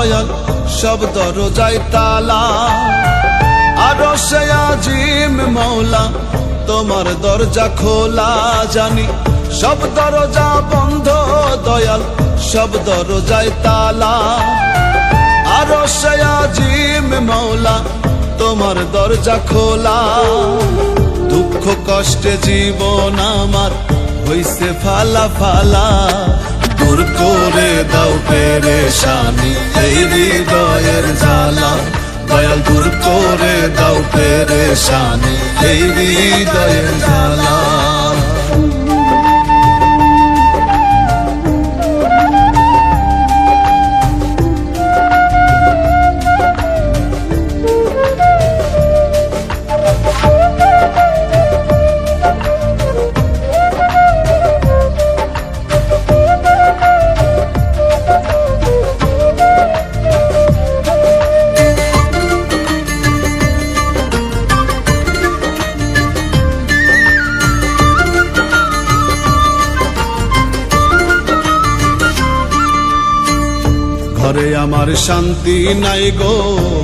দয়াল সব দরজায় তালা। আরশে আজিম মওলা তোমার দরজা খোলা, জানি সব দরজা বন্ধ দয়াল সব দরজায় তালা। আরশে আজিম মওলা তোমার দরজা খোলা। দুঃখ কষ্টে জীবন আমার হইছে ফালা ফালা, দূর করে দাও পেরেশানি এই হৃদয়ের জ্বালা। দয়াল দূর করে দাও পেরেশানি এই হৃদয়ের জ্বালা। ঘরে আমার শান্তি নাই গো,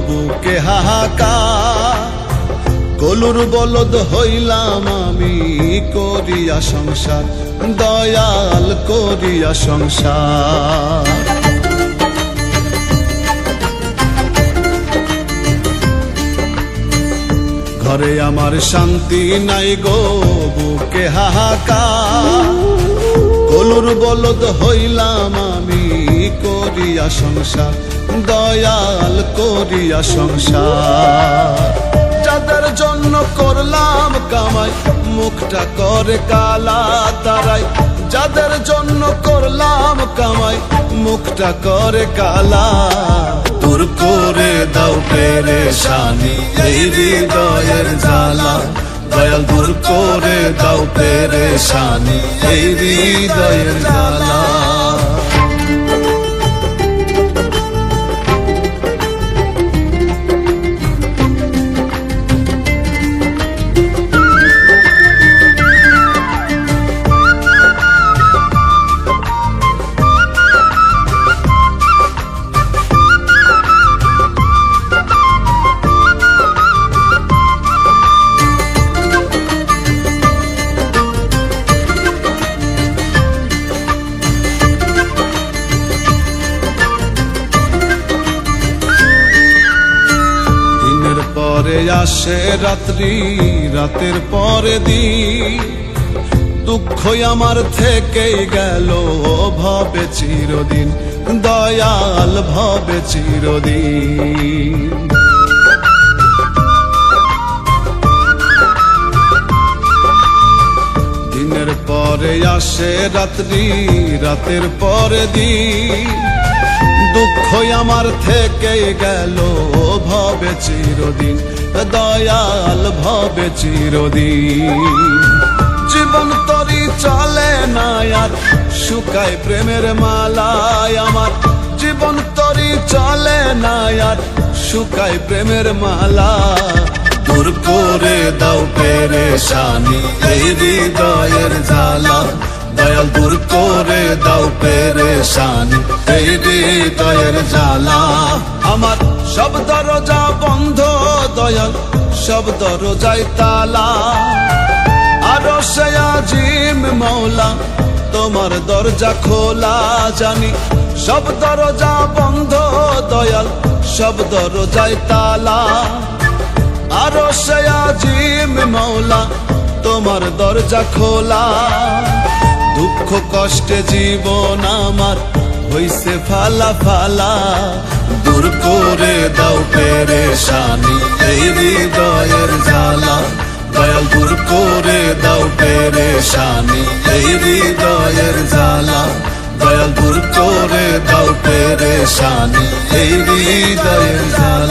বুকে হাহাকার। কলুর বলদ হইলাম আমি করিয়া সংসার, দয়াল করিয়া সংসার। ঘরে আমার শান্তি নাই গো, বুকে হাহাকার। কলুর বলদ হইলাম আমি করিয়া সংসার, দয়াল করিয়া সংসার। যাদের জন্য করলাম কামাই মুখটা করে কালা তারাই, যাদের জন্য করলাম কামাই মুখটা করে কালা। দূর করে দাও পেরেশানি এই হৃদয়ের জ্বালা। দয়াল দূর করে দাও পেরেশানি এই হৃদয়ের জ্বালা। পরে আসে রাত্রি, রাতের পরে দিন। দুঃখ আমার থেকেই গেল ভবে চিরদিন, দয়াল ভবে চিরদিন। দিনের পরে আসে রাত্রি, রাতের পরে দিন। দুঃখ আমার থেকে গেল ভবে চিরদিন, দয়াল ভবে চিরদিন। জীবন তরি চলে না আর শুকায় প্রেমের মালায় আমার। জীবন তরি চলে না আর শুকায় প্রেমের মালা। দূর করে দাও পেরেশানি এই হৃদয়ের জ্বালা। দয়াল দূর করে দাও পেরেশানি এই হৃদয়ের জ্বালা। আমার সব দরজা বন্ধ দয়াল সব দরজায় তালা। আরশে আজিম মওলা তোমার দরজা খোলা, জানি সব দরজা বন্ধ দয়াল সব দরজায় তালা। আরশে আজিম মওলা তোমার দরজা খোলা। দুঃখ কষ্টে জীবন আমার হইছে ফালা ফালা। দূর করে দাও পেরেশানি এই হৃদয়ের জ্বালা। দয়াল দূর করে দাও পেরেশানি এই হৃদয়ের জ্বালা। দয়াল দূর করে দাও পেরেশানি এই হৃদয়ের জ্বালা।